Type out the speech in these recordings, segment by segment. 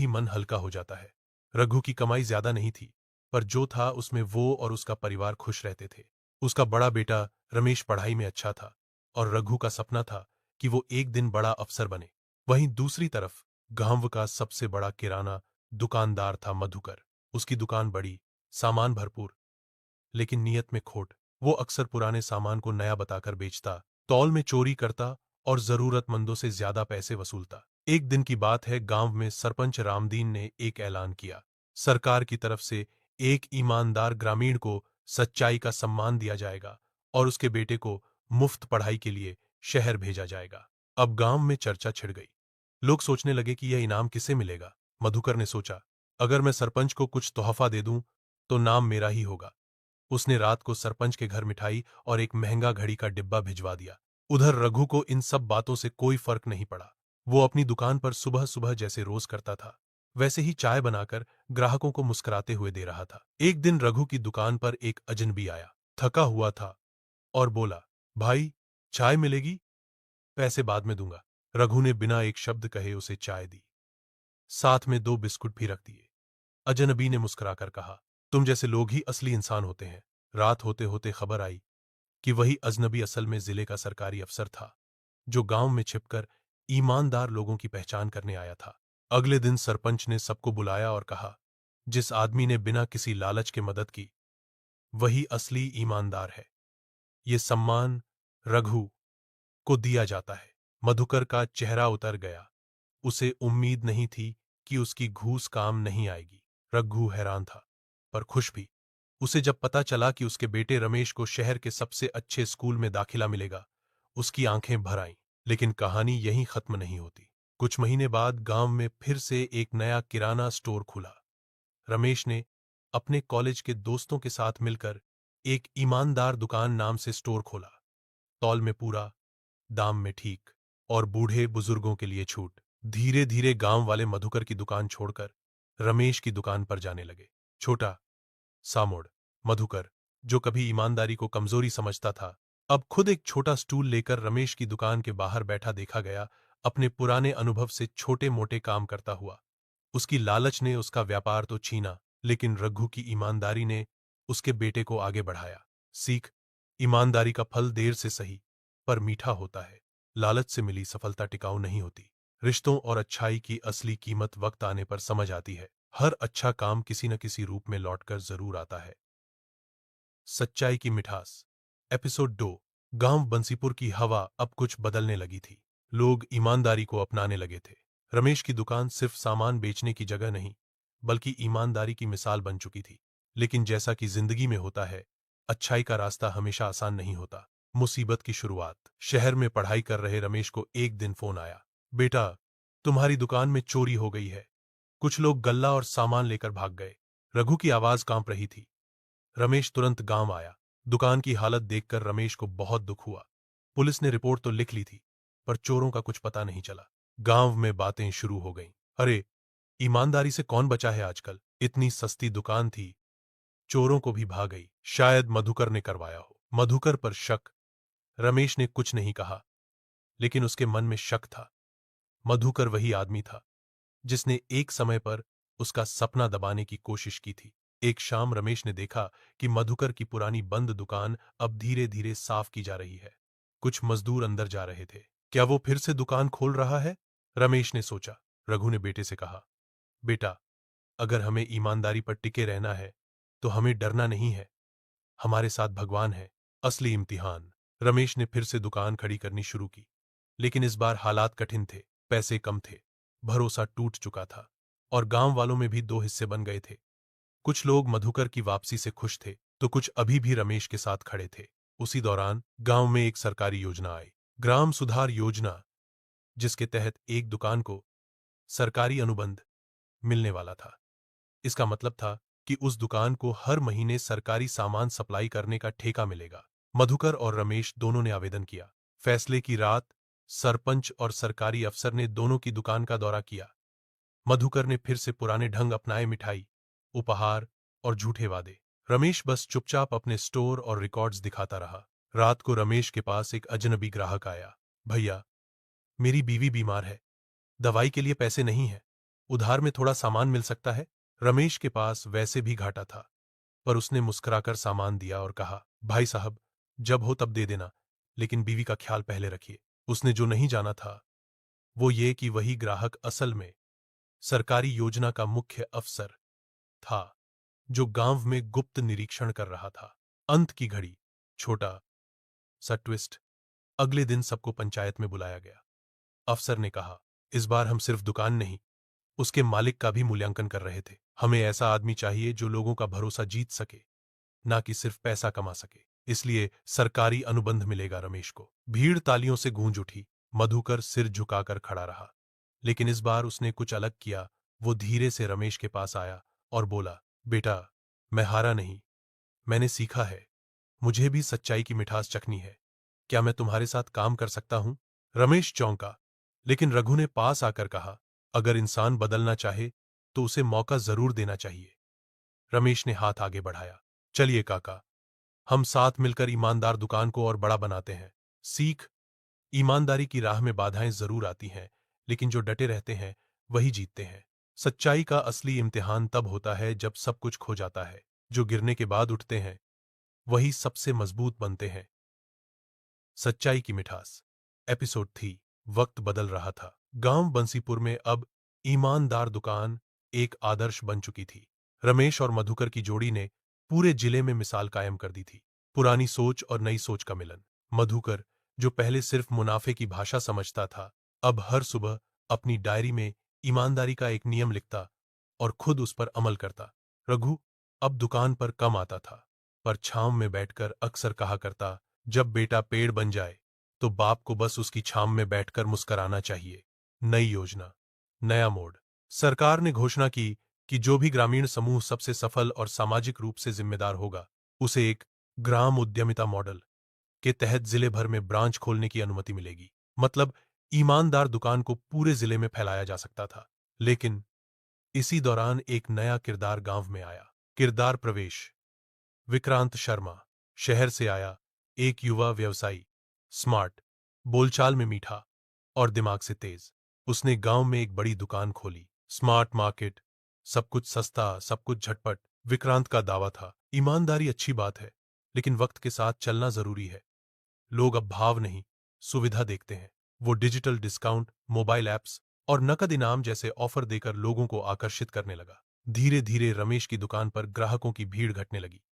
ही मन हल्का हो जाता है। रघु की कमाई ज्यादा नहीं थी, पर जो था उसमें वो और उसका परिवार खुश रहते थे। उसका बड़ा बेटा रमेश पढ़ाई में अच्छा था और रघु का सपना था कि वो एक दिन बड़ा अफसर बने। वहीं दूसरी तरफ गांव का सबसे बड़ा किराना दुकानदार था मधुकर। उसकी दुकान बड़ी, सामान भरपूर, लेकिन नीयत में खोट। वो अक्सर पुराने सामान को नया बताकर बेचता, तौल में चोरी करता और जरूरतमंदों से ज्यादा पैसे वसूलता। एक दिन की बात है, गांव में सरपंच रामदीन ने एक ऐलान किया। सरकार की तरफ से एक ईमानदार ग्रामीण को सच्चाई का सम्मान दिया जाएगा और उसके बेटे को मुफ्त पढ़ाई के लिए शहर भेजा जाएगा। अब गांव में चर्चा छिड़ गई। लोग सोचने लगे कि यह इनाम किसे मिलेगा। मधुकर ने सोचा, अगर मैं सरपंच को कुछ तोहफा दे दूं तो नाम मेरा ही होगा। उसने रात को सरपंच के घर मिठाई और एक महंगा घड़ी का डिब्बा भिजवा दिया। उधर रघु को इन सब बातों से कोई फर्क नहीं पड़ा। वो अपनी दुकान पर सुबह सुबह जैसे रोज करता था, वैसे ही चाय बनाकर ग्राहकों को मुस्कुराते हुए दे रहा था। एक दिन रघु की दुकान पर एक अजनबी आया, थका हुआ था और बोला, भाई, चाय मिलेगी? पैसे बाद में दूंगा। रघु ने बिना एक शब्द कहे उसे चाय दी, साथ में 2 बिस्कुट भी रख दिए। अजनबी ने मुस्कुराकर कहा, तुम जैसे लोग ही असली इंसान होते हैं। रात होते होते खबर आई कि वही अजनबी असल में जिले का सरकारी अफसर था, जो गांव में छिपकर ईमानदार लोगों की पहचान करने आया था। अगले दिन सरपंच ने सबको बुलाया और कहा, जिस आदमी ने बिना किसी लालच के मदद की, वही असली ईमानदार है। ये सम्मान रघु को दिया जाता है। मधुकर का चेहरा उतर गया। उसे उम्मीद नहीं थी कि उसकी घूस काम नहीं आएगी। रघु हैरान था, पर खुश भी। उसे जब पता चला कि उसके बेटे रमेश को शहर के सबसे अच्छे स्कूल में दाखिला मिलेगा, उसकी आंखें भर आईं। लेकिन कहानी यहीं खत्म नहीं होती। कुछ महीने बाद गांव में फिर से एक नया किराना स्टोर खुला। रमेश ने अपने कॉलेज के दोस्तों के साथ मिलकर एक ईमानदार दुकान नाम से स्टोर खोला। तौल में पूरा, दाम में ठीक और बूढ़े बुजुर्गों के लिए छूट। धीरे धीरे गांव वाले मधुकर की दुकान छोड़कर रमेश की दुकान पर जाने लगे। छोटा सामोड़ मधुकर, जो कभी ईमानदारी को कमजोरी समझता था, अब खुद एक छोटा स्टूल लेकर रमेश की दुकान के बाहर बैठा देखा गया। अपने पुराने अनुभव से छोटे मोटे काम करता हुआ। उसकी लालच ने उसका व्यापार तो छीना, लेकिन रघु की ईमानदारी ने उसके बेटे को आगे बढ़ाया। सीख, ईमानदारी का फल देर से सही पर मीठा होता है। लालच से मिली सफलता टिकाऊ नहीं होती। रिश्तों और अच्छाई की असली कीमत वक्त आने पर समझ आती है। हर अच्छा काम किसी न किसी रूप में लौटकर जरूर आता है। सच्चाई की मिठास। एपिसोड 2। गांव बंसीपुर की हवा अब कुछ बदलने लगी थी। लोग ईमानदारी को अपनाने लगे थे। रमेश की दुकान सिर्फ सामान बेचने की जगह नहीं, बल्कि ईमानदारी की मिसाल बन चुकी थी। लेकिन जैसा कि जिंदगी में होता है, अच्छाई का रास्ता हमेशा आसान नहीं होता। मुसीबत की शुरुआत। शहर में पढ़ाई कर रहे रमेश को एक दिन फोन आया, बेटा, तुम्हारी दुकान में चोरी हो गई है। कुछ लोग गल्ला और सामान लेकर भाग गए। रघु की आवाज कांप रही थी। रमेश तुरंत गांव आया। दुकान की हालत देखकर रमेश को बहुत दुख हुआ। पुलिस ने रिपोर्ट तो लिख ली थी, पर चोरों का कुछ पता नहीं चला। गांव में बातें शुरू हो गईं। अरे, ईमानदारी से कौन बचा है आजकल? इतनी सस्ती दुकान थी, चोरों को भी भा गई। शायद मधुकर ने करवाया हो। मधुकर पर शक। रमेश ने कुछ नहीं कहा, लेकिन उसके मन में शक था। मधुकर वही आदमी था जिसने एक समय पर उसका सपना दबाने की कोशिश की थी। एक शाम रमेश ने देखा कि मधुकर की पुरानी बंद दुकान अब धीरे धीरे साफ की जा रही है। कुछ मजदूर अंदर जा रहे थे। क्या वो फिर से दुकान खोल रहा है? रमेश ने सोचा। रघु ने बेटे से कहा, बेटा, अगर हमें ईमानदारी पर टिके रहना है तो हमें डरना नहीं है। हमारे साथ भगवान है। असली इम्तिहान। रमेश ने फिर से दुकान खड़ी करनी शुरू की, लेकिन इस बार हालात कठिन थे। पैसे कम थे, भरोसा टूट चुका था और गांव वालों में भी 2 हिस्से बन गए थे। कुछ लोग मधुकर की वापसी से खुश थे, तो कुछ अभी भी रमेश के साथ खड़े थे। उसी दौरान गांव में एक सरकारी योजना आई, ग्राम सुधार योजना, जिसके तहत एक दुकान को सरकारी अनुबंध मिलने वाला था। इसका मतलब था कि उस दुकान को हर महीने सरकारी सामान सप्लाई करने का ठेका मिलेगा। मधुकर और रमेश दोनों ने आवेदन किया। फैसले की रात सरपंच और सरकारी अफसर ने दोनों की दुकान का दौरा किया। मधुकर ने फिर से पुराने ढंग अपनाए, मिठाई, उपहार और झूठे वादे। रमेश बस चुपचाप अपने स्टोर और रिकॉर्ड्स दिखाता रहा। रात को रमेश के पास एक अजनबी ग्राहक आया। भैया, मेरी बीवी बीमार है, दवाई के लिए पैसे नहीं है। उधार में थोड़ा सामान मिल सकता है? रमेश के पास वैसे भी घाटा था, पर उसने मुस्कुराकर सामान दिया और कहा, भाई साहब, जब हो तब दे देना, लेकिन बीवी का ख्याल पहले रखिए। उसने जो नहीं जाना था वो ये कि वही ग्राहक असल में सरकारी योजना का मुख्य अफसर था, जो गांव में गुप्त निरीक्षण कर रहा था। अंत की घड़ी, छोटा सा ट्विस्ट। अगले दिन सबको पंचायत में बुलाया गया। अफसर ने कहा, इस बार हम सिर्फ दुकान नहीं, उसके मालिक का भी मूल्यांकन कर रहे थे। हमें ऐसा आदमी चाहिए जो लोगों का भरोसा जीत सके, ना कि सिर्फ पैसा कमा सके। इसलिए सरकारी अनुबंध मिलेगा रमेश को। भीड़ तालियों से गूंज उठी। मधुकर सिर झुकाकर खड़ा रहा, लेकिन इस बार उसने कुछ अलग किया। वो धीरे से रमेश के पास आया और बोला, बेटा, मैं हारा नहीं, मैंने सीखा है। मुझे भी सच्चाई की मिठास चखनी है। क्या मैं तुम्हारे साथ काम कर सकता हूं? रमेश चौंका, लेकिन रघु ने पास आकर कहा, अगर इंसान बदलना चाहे तो उसे मौका जरूर देना चाहिए। रमेश ने हाथ आगे बढ़ाया, चलिए काका, हम साथ मिलकर ईमानदार दुकान को और बड़ा बनाते हैं। सीख, ईमानदारी की राह में बाधाएं जरूर आती हैं, लेकिन जो डटे रहते हैं वही जीतते हैं। सच्चाई का असली इम्तिहान तब होता है जब सब कुछ खो जाता है। जो गिरने के बाद उठते हैं वही सबसे मजबूत बनते हैं। सच्चाई की मिठास। एपिसोड 3। वक्त बदल रहा था। गांव बंसीपुर में अब ईमानदार दुकान एक आदर्श बन चुकी थी। रमेश और मधुकर की जोड़ी ने पूरे जिले में मिसाल कायम कर दी थी। पुरानी सोच और नई सोच का मिलन। मधुकर, जो पहले सिर्फ मुनाफे की भाषा समझता था, अब हर सुबह अपनी डायरी में ईमानदारी का एक नियम लिखता और खुद उस पर अमल करता। रघु अब दुकान पर कम आता था, पर छांव में बैठकर अक्सर कहा करता, जब बेटा पेड़ बन जाए तो बाप को बस उसकी छांव में बैठकर मुस्कराना चाहिए। नई योजना, नया मोड़। सरकार ने घोषणा की कि जो भी ग्रामीण समूह सबसे सफल और सामाजिक रूप से जिम्मेदार होगा, उसे एक ग्राम उद्यमिता मॉडल के तहत जिले भर में ब्रांच खोलने की अनुमति मिलेगी। मतलब ईमानदार दुकान को पूरे जिले में फैलाया जा सकता था। लेकिन इसी दौरान एक नया किरदार गांव में आया। किरदार प्रवेश। विक्रांत शर्मा, शहर से आया एक युवा व्यवसायी, स्मार्ट, बोलचाल में मीठा और दिमाग से तेज। उसने गांव में एक बड़ी दुकान खोली। स्मार्ट मार्केट, सब कुछ सस्ता, सब कुछ झटपट। विक्रांत का दावा था, ईमानदारी अच्छी बात है, लेकिन वक्त के साथ चलना जरूरी है। लोग अब भाव नहीं, सुविधा देखते हैं। वो डिजिटल डिस्काउंट, मोबाइल ऐप्स और नकद इनाम जैसे ऑफर देकर लोगों को आकर्षित करने लगा। धीरे धीरे रमेश की दुकान पर ग्राहकों की भीड़ घटने लगी।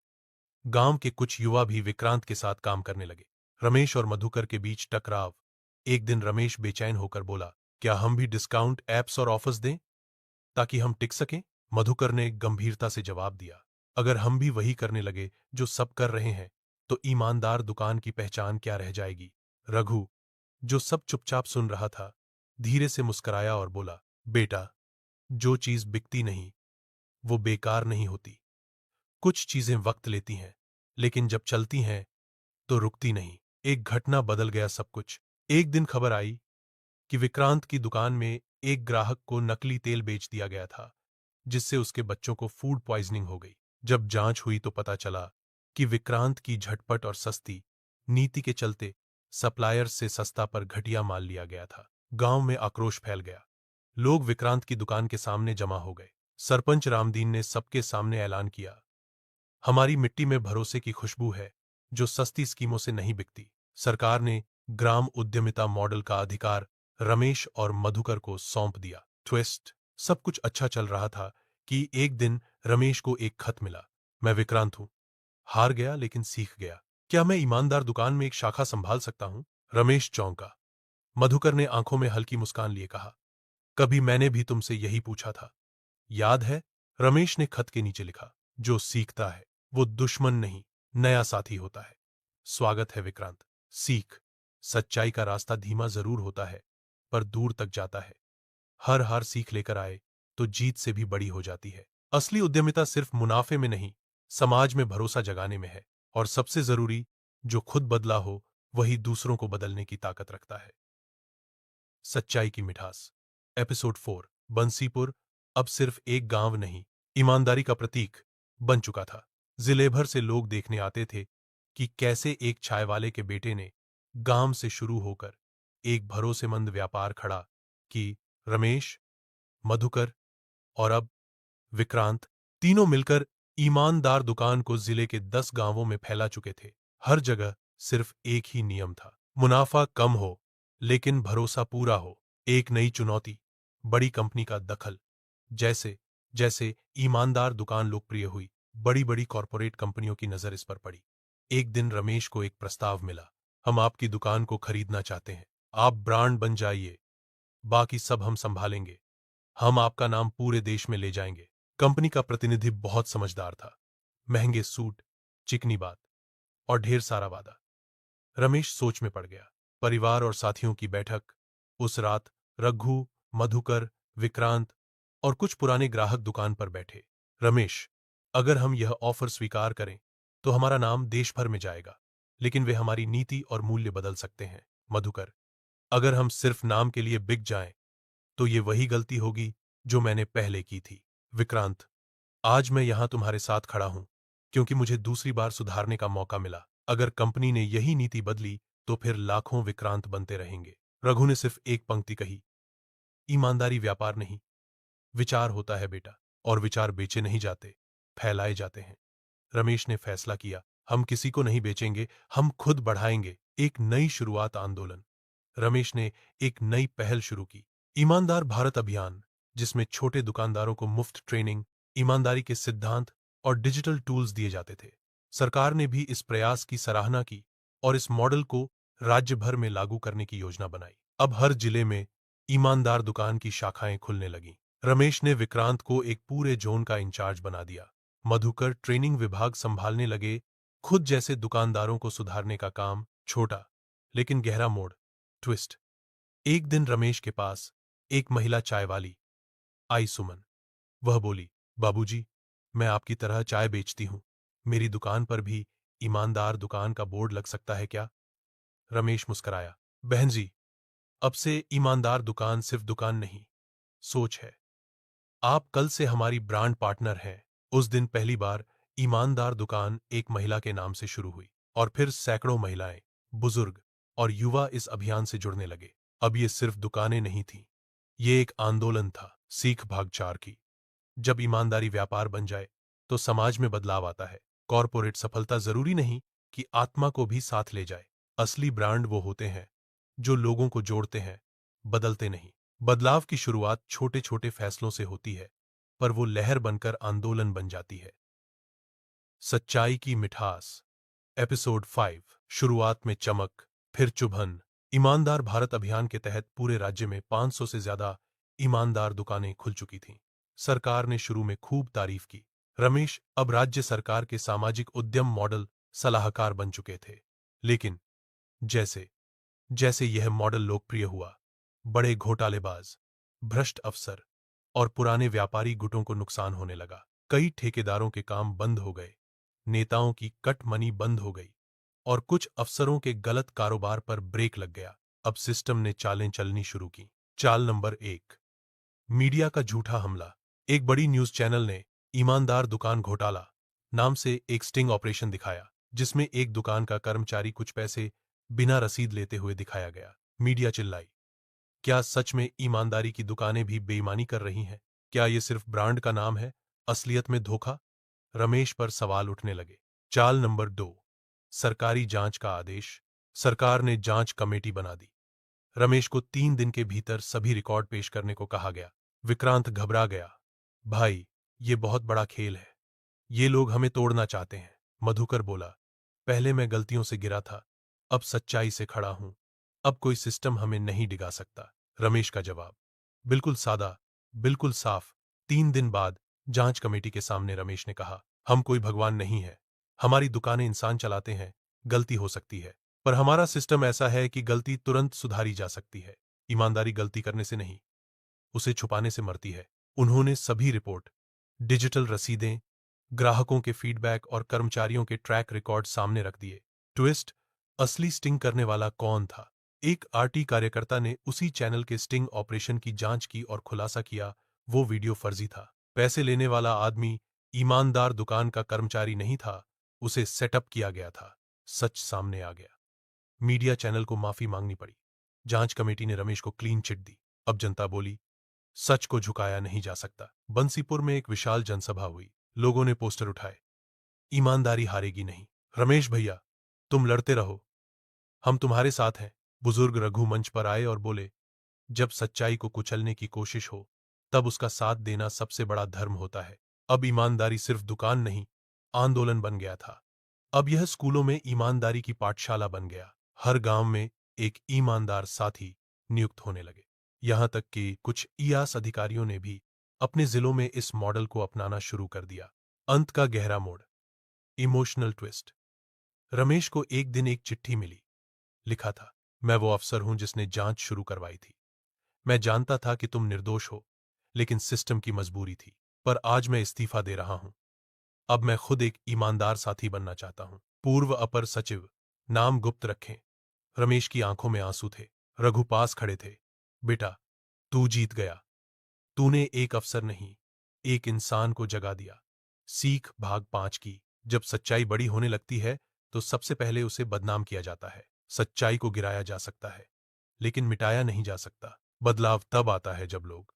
गांव के कुछ युवा भी विक्रांत के साथ काम करने लगे। रमेश और मधुकर के बीच टकराव। एक दिन रमेश बेचैन होकर बोला, क्या हम भी डिस्काउंट ऐप्स और ऑफर्स दें ताकि हम टिक सकें? मधुकर ने गंभीरता से जवाब दिया, अगर हम भी वही करने लगे जो सब कर रहे हैं, तो ईमानदार दुकान की पहचान क्या रह जाएगी? रघु, जो सब चुपचाप सुन रहा था, धीरे से मुस्कुराया और बोला, बेटा, जो चीज बिकती नहीं वो बेकार नहीं होती। कुछ चीजें वक्त लेती हैं, लेकिन जब चलती हैं तो रुकती नहीं। एक घटना बदल गया सब कुछ। एक दिन खबर आई कि विक्रांत की दुकान में एक ग्राहक को नकली तेल बेच दिया गया था, जिससे उसके बच्चों को फूड पॉइजनिंग हो गई। जब जांच हुई तो पता चला कि विक्रांत की झटपट और सस्ती नीति के चलते सप्लायर्स से सस्ता पर घटिया माल लिया गया था। गांव में आक्रोश फैल गया। लोग विक्रांत की दुकान के सामने जमा हो गए। सरपंच रामदीन ने सबके सामने ऐलान किया, हमारी मिट्टी में भरोसे की खुशबू है, जो सस्ती स्कीमों से नहीं बिकती। सरकार ने ग्राम उद्यमिता मॉडल का अधिकार रमेश और मधुकर को सौंप दिया। ट्विस्ट, सब कुछ अच्छा चल रहा था कि एक दिन रमेश को एक खत मिला, मैं विक्रांत हूं, हार गया लेकिन सीख गया। क्या मैं ईमानदार दुकान में एक शाखा संभाल सकता हूं? रमेश चौंका। मधुकर ने आंखों में हल्की मुस्कान लिए कहा, कभी मैंने भी तुमसे यही पूछा था, याद है? रमेश ने खत के नीचे लिखा, जो सीखता है वो दुश्मन नहीं, नया साथी होता है। स्वागत है विक्रांत। सीख, सच्चाई का रास्ता धीमा जरूर होता है, पर दूर तक जाता है। हर हार सीख लेकर आए तो जीत से भी बड़ी हो जाती है। असली उद्यमिता सिर्फ मुनाफे में नहीं, समाज में भरोसा जगाने में है। और सबसे जरूरी, जो खुद बदला हो वही दूसरों को बदलने की ताकत रखता है। सच्चाई की मिठास। एपिसोड 4। बंसीपुर अब सिर्फ एक गांव नहीं, ईमानदारी का प्रतीक बन चुका था। जिले भर से लोग देखने आते थे कि कैसे एक चाय वाले के बेटे ने गांव से शुरू होकर एक भरोसेमंद व्यापार खड़ा की। रमेश, मधुकर और अब विक्रांत, तीनों मिलकर ईमानदार दुकान को जिले के 10 गांवों में फैला चुके थे। हर जगह सिर्फ एक ही नियम था, मुनाफा कम हो लेकिन भरोसा पूरा हो। एक नई चुनौती, बड़ी कंपनी का दखल। जैसे जैसे ईमानदार दुकान लोकप्रिय हुई, बड़ी बड़ी कॉरपोरेट कंपनियों की नजर इस पर पड़ी। एक दिन रमेश को एक प्रस्ताव मिला, हम आपकी दुकान को खरीदना चाहते हैं, आप ब्रांड बन जाइए, बाकी सब हम संभालेंगे, हम आपका नाम पूरे देश में ले जाएंगे। कंपनी का प्रतिनिधि बहुत समझदार था, महंगे सूट, चिकनी बात और ढेर सारा वादा। रमेश सोच में पड़ गया। परिवार और साथियों की बैठक। उस रात रघु, मधुकर, विक्रांत और कुछ पुराने ग्राहक दुकान पर बैठे। रमेश, अगर हम यह ऑफर स्वीकार करें तो हमारा नाम देश भर में जाएगा, लेकिन वे हमारी नीति और मूल्य बदल सकते हैं। मधुकर, अगर हम सिर्फ नाम के लिए बिक जाएं तो ये वही गलती होगी जो मैंने पहले की थी। विक्रांत, आज मैं यहां तुम्हारे साथ खड़ा हूं क्योंकि मुझे दूसरी बार सुधारने का मौका मिला। अगर कंपनी ने यही नीति बदली तो फिर लाखों विक्रांत बनते रहेंगे। रघु ने सिर्फ एक पंक्ति कही, ईमानदारी व्यापार नहीं, विचार होता है बेटा, और विचार बेचे नहीं जाते, फैलाए जाते हैं। रमेश ने फैसला किया, हम किसी को नहीं बेचेंगे, हम खुद बढ़ाएंगे। एक नई शुरुआत आंदोलन। रमेश ने एक नई पहल शुरू की, ईमानदार भारत अभियान, जिसमें छोटे दुकानदारों को मुफ्त ट्रेनिंग, ईमानदारी के सिद्धांत और डिजिटल टूल्स दिए जाते थे। सरकार ने भी इस प्रयास की सराहना की और इस मॉडल को राज्य भर में लागू करने की योजना बनाई। अब हर जिले में ईमानदार दुकान की शाखाएं खुलने लगीं। रमेश ने विक्रांत को एक पूरे जोन का इंचार्ज बना दिया। मधुकर ट्रेनिंग विभाग संभालने लगे। खुद जैसे दुकानदारों को सुधारने का काम। छोटा लेकिन गहरा मोड़, ट्विस्ट। एक दिन रमेश के पास एक महिला चाय वाली आई, सुमन। वह बोली, बाबूजी, मैं आपकी तरह चाय बेचती हूं, मेरी दुकान पर भी ईमानदार दुकान का बोर्ड लग सकता है क्या? रमेश मुस्कराया, बहन जी, अब से ईमानदार दुकान सिर्फ दुकान नहीं, सोच है। आप कल से हमारी ब्रांड पार्टनर हैं। उस दिन पहली बार ईमानदार दुकान एक महिला के नाम से शुरू हुई और फिर सैकड़ों महिलाएं, बुजुर्ग और युवा इस अभियान से जुड़ने लगे। अब ये सिर्फ दुकानें नहीं थीं, ये एक आंदोलन था, सीख भाग 4 की। जब ईमानदारी व्यापार बन जाए तो समाज में बदलाव आता है। कॉरपोरेट सफलता जरूरी नहीं कि आत्मा को भी साथ ले जाए। असली ब्रांड वो होते हैं जो लोगों को जोड़ते हैं, बदलते नहीं। बदलाव की शुरुआत छोटे छोटे फैसलों से होती है, पर वो लहर बनकर आंदोलन बन जाती है। सच्चाई की मिठास। एपिसोड 5। शुरुआत में चमक, फिर चुभन। ईमानदार भारत अभियान के तहत पूरे राज्य में 500 से ज्यादा ईमानदार दुकानें खुल चुकी थीं। सरकार ने शुरू में खूब तारीफ की। रमेश अब राज्य सरकार के सामाजिक उद्यम मॉडल सलाहकार बन चुके थे। लेकिन जैसे जैसे यह मॉडल लोकप्रिय हुआ, बड़े घोटालेबाज, भ्रष्ट अफसर और पुराने व्यापारी गुटों को नुकसान होने लगा। कई ठेकेदारों के काम बंद हो गए, नेताओं की कट मनी बंद हो गई और कुछ अफसरों के गलत कारोबार पर ब्रेक लग गया। अब सिस्टम ने चालें चलनी शुरू की। चाल नंबर 1, मीडिया का झूठा हमला। एक बड़ी न्यूज चैनल ने ईमानदार दुकान घोटाला नाम से एक स्टिंग ऑपरेशन दिखाया, जिसमें एक दुकान का कर्मचारी कुछ पैसे बिना रसीद लेते हुए दिखाया गया। मीडिया चिल्लाई, क्या सच में ईमानदारी की दुकानें भी बेईमानी कर रही हैं? क्या ये सिर्फ ब्रांड का नाम है, असलियत में धोखा? रमेश पर सवाल उठने लगे। चाल नंबर 2, सरकारी जांच का आदेश। सरकार ने जांच कमेटी बना दी। रमेश को 3 दिन के भीतर सभी रिकॉर्ड पेश करने को कहा गया। विक्रांत घबरा गया, भाई, ये बहुत बड़ा खेल है, ये लोग हमें तोड़ना चाहते हैं। मधुकर बोला, पहले मैं गलतियों से गिरा था, अब सच्चाई से खड़ा हूं, अब कोई सिस्टम हमें नहीं डिगा सकता। रमेश का जवाब, बिल्कुल सादा, बिल्कुल साफ। 3 दिन बाद जांच कमेटी के सामने रमेश ने कहा, हम कोई भगवान नहीं है, हमारी दुकानें इंसान चलाते हैं, गलती हो सकती है, पर हमारा सिस्टम ऐसा है कि गलती तुरंत सुधारी जा सकती है। ईमानदारी गलती करने से नहीं, उसे छुपाने से मरती है। उन्होंने सभी रिपोर्ट, डिजिटल रसीदें, ग्राहकों के फीडबैक और कर्मचारियों के ट्रैक रिकॉर्ड सामने रख दिए। ट्विस्ट, असली स्टिंग करने वाला कौन था? एक आरटी कार्यकर्ता ने उसी चैनल के स्टिंग ऑपरेशन की जांच की और खुलासा किया, वो वीडियो फर्जी था। पैसे लेने वाला आदमी ईमानदार दुकान का कर्मचारी नहीं था, उसे सेटअप किया गया था। सच सामने आ गया। मीडिया चैनल को माफी मांगनी पड़ी। जांच कमेटी ने रमेश को क्लीन चिट दी। अब जनता बोली, सच को झुकाया नहीं जा सकता। बंसीपुर में एक विशाल जनसभा हुई। लोगों ने पोस्टर उठाए, ईमानदारी हारेगी नहीं। रमेश भैया, तुम लड़ते रहो, हम तुम्हारे साथ हैं। बुजुर्ग रघु मंच पर आए और बोले, जब सच्चाई को कुचलने की कोशिश हो तब उसका साथ देना सबसे बड़ा धर्म होता है। अब ईमानदारी सिर्फ दुकान नहीं, आंदोलन बन गया था। अब यह स्कूलों में ईमानदारी की पाठशाला बन गया। हर गांव में एक ईमानदार साथी नियुक्त होने लगे। यहां तक कि कुछ ईआस अधिकारियों ने भी अपने जिलों में इस मॉडल को अपनाना शुरू कर दिया। अंत का गहरा मोड़, इमोशनल ट्विस्ट। रमेश को एक दिन एक चिट्ठी मिली। लिखा था, मैं वो अफसर हूं जिसने जांच शुरू करवाई थी। मैं जानता था कि तुम निर्दोष हो, लेकिन सिस्टम की मजबूरी थी। पर आज मैं इस्तीफा दे रहा हूं। अब मैं खुद एक ईमानदार साथी बनना चाहता हूं। पूर्व अपर सचिव, नाम गुप्त रखें। रमेश की आंखों में आंसू थे। रघु पास खड़े थे। बेटा, तू जीत गया। तूने एक अफसर नहीं, एक इंसान को जगा दिया। सीख भाग 5 की, जब सच्चाई बड़ी होने लगती है तो सबसे पहले उसे बदनाम किया जाता है। सच्चाई को गिराया जा सकता है, लेकिन मिटाया नहीं जा सकता। बदलाव तब आता है जब लोग।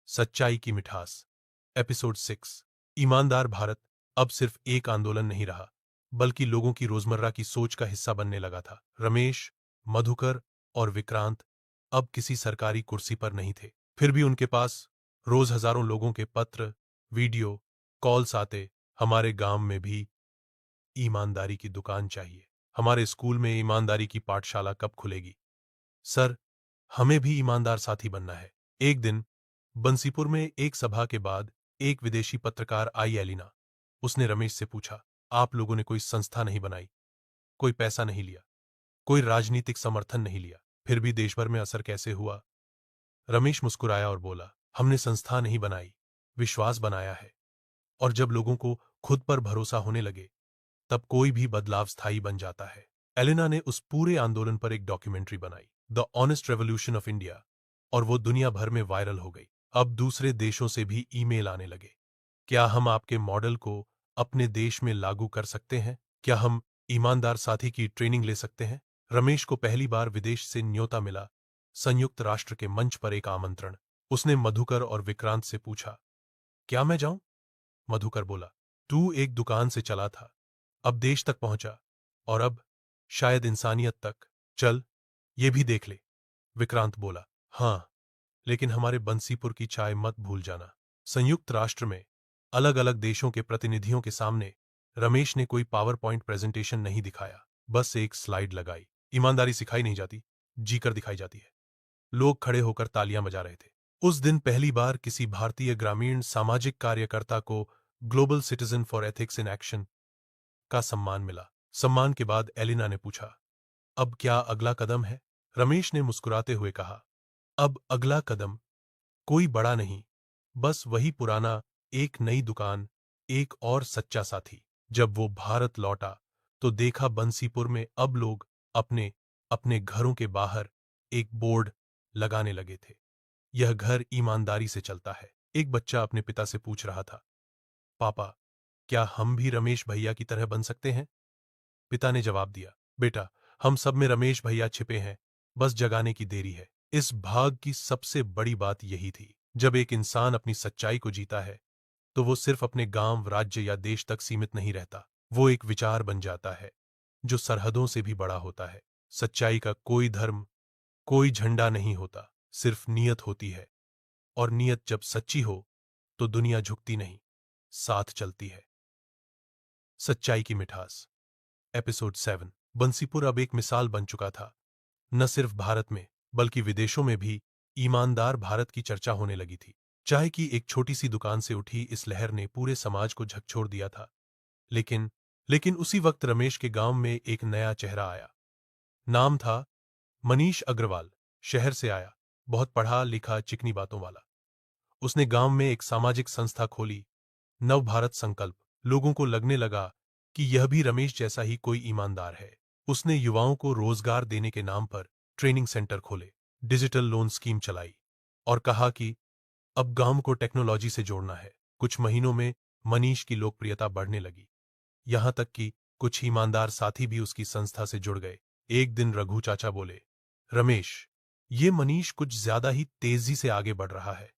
सच्चाई की मिठास, एपिसोड 6। ईमानदार भारत अब सिर्फ एक आंदोलन नहीं रहा, बल्कि लोगों की रोजमर्रा की सोच का हिस्सा बनने लगा था। रमेश, मधुकर और विक्रांत अब किसी सरकारी कुर्सी पर नहीं थे। फिर भी उनके पास रोज हजारों लोगों के पत्र, वीडियो, कॉल्स आते। हमारे गांव में भी ईमानदारी की दुकान चाहिए। हमारे स्कूल में ईमानदारी की पाठशाला कब खुलेगी? सर, हमें भी ईमानदार साथी बनना है। एक दिन बंसीपुर में एक सभा के बाद एक विदेशी पत्रकार आई, एलिना। उसने रमेश से पूछा, आप लोगों ने कोई संस्था नहीं बनाई, कोई पैसा नहीं लिया, कोई राजनीतिक समर्थन नहीं लिया, फिर भी देश भर में असर कैसे हुआ? रमेश मुस्कुराया और बोला, हमने संस्था नहीं बनाई, विश्वास बनाया है। और जब लोगों को खुद पर भरोसा होने लगे, तब कोई भी बदलाव स्थायी बन जाता है। एलिना ने उस पूरे आंदोलन पर एक डॉक्यूमेंट्री बनाई, the honest revolution of India, और वो दुनिया भर में वायरल हो गई। अब दूसरे देशों से भी ईमेल आने लगे। क्या हम आपके मॉडल को अपने देश में लागू कर सकते हैं? क्या हम ईमानदार साथी की ट्रेनिंग ले सकते हैं? रमेश को पहली बार विदेश से न्योता मिला, संयुक्त राष्ट्र के मंच पर एक आमंत्रण। उसने मधुकर और विक्रांत से पूछा, क्या मैं जाऊं? मधुकर बोला, तू एक दुकान से चला था, अब देश तक पहुंचा, और अब शायद इंसानियत तक। चल, ये भी देख ले। विक्रांत बोला, हां, लेकिन हमारे बंसीपुर की चाय मत भूल जाना। संयुक्त राष्ट्र में अलग अलग देशों के प्रतिनिधियों के सामने रमेश ने कोई पावर पॉइंट प्रेजेंटेशन नहीं दिखाया, बस एक स्लाइड लगाई। ईमानदारी सिखाई नहीं जाती, जीकर दिखाई जाती है। लोग खड़े होकर तालियां बजा रहे थे। उस दिन पहली बार किसी भारतीय ग्रामीण सामाजिक कार्यकर्ता को global citizen for ethics in action का सम्मान मिला। सम्मान के बाद एलिना ने पूछा, अब क्या अगला कदम है? रमेश ने मुस्कुराते हुए कहा, अब अगला कदम कोई बड़ा नहीं, बस वही पुराना, एक नई दुकान, एक और सच्चा साथी। जब वो भारत लौटा तो देखा बंसीपुर में अब लोग अपने अपने घरों के बाहर एक बोर्ड लगाने लगे थे, यह घर ईमानदारी से चलता है। एक बच्चा अपने पिता से पूछ रहा था, पापा, क्या हम भी रमेश भैया की तरह बन सकते हैं? पिता ने जवाब दिया, बेटा, हम सब में रमेश भैया छिपे हैं, बस जगाने की देरी है। इस भाग की सबसे बड़ी बात यही थी, जब एक इंसान अपनी सच्चाई को जीता है तो वो सिर्फ अपने गांव, राज्य या देश तक सीमित नहीं रहता। वो एक विचार बन जाता है जो सरहदों से भी बड़ा होता है। सच्चाई का कोई धर्म, कोई झंडा नहीं होता, सिर्फ नीयत होती है। और नीयत जब सच्ची हो तो दुनिया झुकती नहीं, साथ चलती है। सच्चाई की मिठास, एपिसोड 7। बंसीपुर अब एक मिसाल बन चुका था। न सिर्फ भारत में, बल्कि विदेशों में भी ईमानदार भारत की चर्चा होने लगी थी। चाय की एक छोटी सी दुकान से उठी इस लहर ने पूरे समाज को झकझोर दिया था। लेकिन लेकिन उसी वक्त रमेश के गांव में एक नया चेहरा आया। नाम था मनीष अग्रवाल। शहर से आया, बहुत पढ़ा लिखा, चिकनी बातों वाला। उसने गांव में एक सामाजिक संस्था खोली, नव भारत संकल्प। लोगों को लगने लगा कि यह भी रमेश जैसा ही कोई ईमानदार है। उसने युवाओं को रोजगार देने के नाम पर ट्रेनिंग सेंटर खोले, डिजिटल लोन स्कीम चलाई और कहा कि अब गांव को टेक्नोलॉजी से जोड़ना है। कुछ महीनों में मनीष की लोकप्रियता बढ़ने लगी, यहां तक कि कुछ ईमानदार साथी भी उसकी संस्था से जुड़ गए। एक दिन रघु चाचा बोले, रमेश, ये मनीष कुछ ज्यादा ही तेजी से आगे बढ़ रहा है।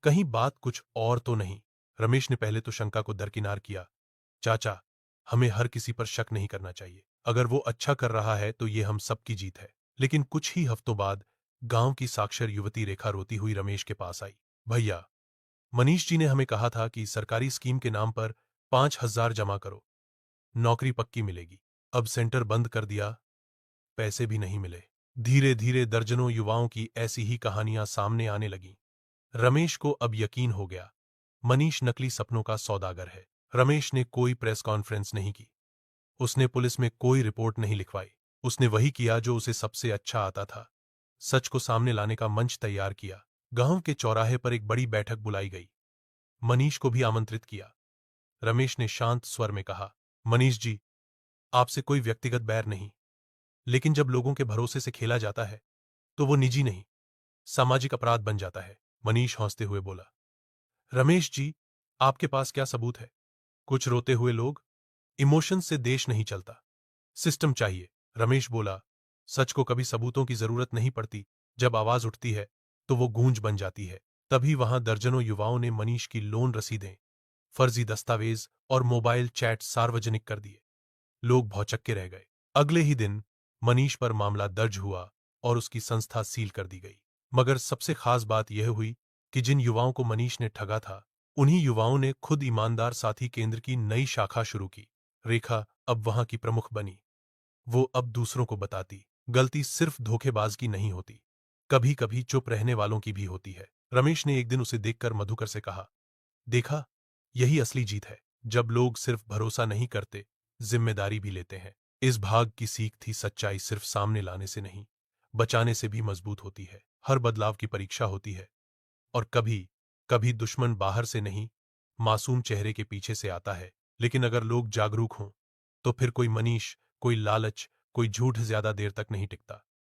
कहीं बात कुछ और तो नहीं। रमेश ने पहले तो शंका को दरकिनार किया। चाचा, हमें हर किसी पर शक नहीं करना चाहिए। अगर वो अच्छा कर रहा है तो ये हम सबकी जीत है। लेकिन कुछ ही हफ्तों बाद गांव की साक्षर युवती रेखा रोती हुई रमेश के पास आई। भैया, मनीष जी ने हमें कहा था कि सरकारी स्कीम के नाम पर 5,000 जमा करो, नौकरी पक्की मिलेगी। अब सेंटर बंद कर दिया, पैसे भी नहीं मिले। धीरे धीरे दर्जनों युवाओं की ऐसी ही कहानियां सामने आने लगीं। रमेश को अब यकीन हो गया, मनीष नकली सपनों का सौदागर है। रमेश ने कोई प्रेस कॉन्फ्रेंस नहीं की। उसने पुलिस में कोई रिपोर्ट नहीं लिखवाई। उसने वही किया जो उसे सबसे अच्छा आता था। सच को सामने लाने का मंच तैयार किया। गांव के चौराहे पर एक बड़ी बैठक बुलाई गई। मनीष को भी आमंत्रित किया। रमेश ने शांत स्वर में कहा, मनीष जी, आपसे कोई व्यक्तिगत बैर नहीं, लेकिन जब लोगों के भरोसे से खेला जाता है तो वो निजी नहीं, सामाजिक अपराध बन जाता है। मनीष हंसते हुए बोला, रमेश जी, आपके पास क्या सबूत है? कुछ रोते हुए लोग। इमोशन से देश नहीं चलता, सिस्टम चाहिए। रमेश बोला, सच को कभी सबूतों की जरूरत नहीं पड़ती। जब आवाज उठती है तो वो गूंज बन जाती है। तभी वहां दर्जनों युवाओं ने मनीष की लोन रसीदें, फर्जी दस्तावेज और मोबाइल चैट सार्वजनिक कर दिए। लोग भौचक्के रह गए। अगले ही दिन मनीष पर मामला दर्ज हुआ और उसकी संस्था सील कर दी गई। मगर सबसे खास बात यह हुई कि जिन युवाओं को मनीष ने ठगा था, उन्हीं युवाओं ने खुद ईमानदार साथी केंद्र की नई शाखा शुरू की। रेखा अब वहां की प्रमुख बनी। वो अब दूसरों को बताती, गलती सिर्फ धोखेबाज की नहीं होती, कभी कभी चुप रहने वालों की भी होती है। रमेश ने एक दिन उसे देखकर मधुकर से कहा, देखा, यही असली जीत है, जब लोग सिर्फ भरोसा नहीं करते, जिम्मेदारी भी लेते हैं। इस भाग की सीख थी, सच्चाई सिर्फ सामने लाने से नहीं, बचाने से भी मजबूत होती है। हर बदलाव की परीक्षा होती है, और कभी कभी दुश्मन बाहर से नहीं, मासूम चेहरे के पीछे से आता है। लेकिन अगर लोग जागरूक हों तो फिर कोई मनीष, कोई लालच, कोई झूठ ज्यादा देर तक नहीं टिकता।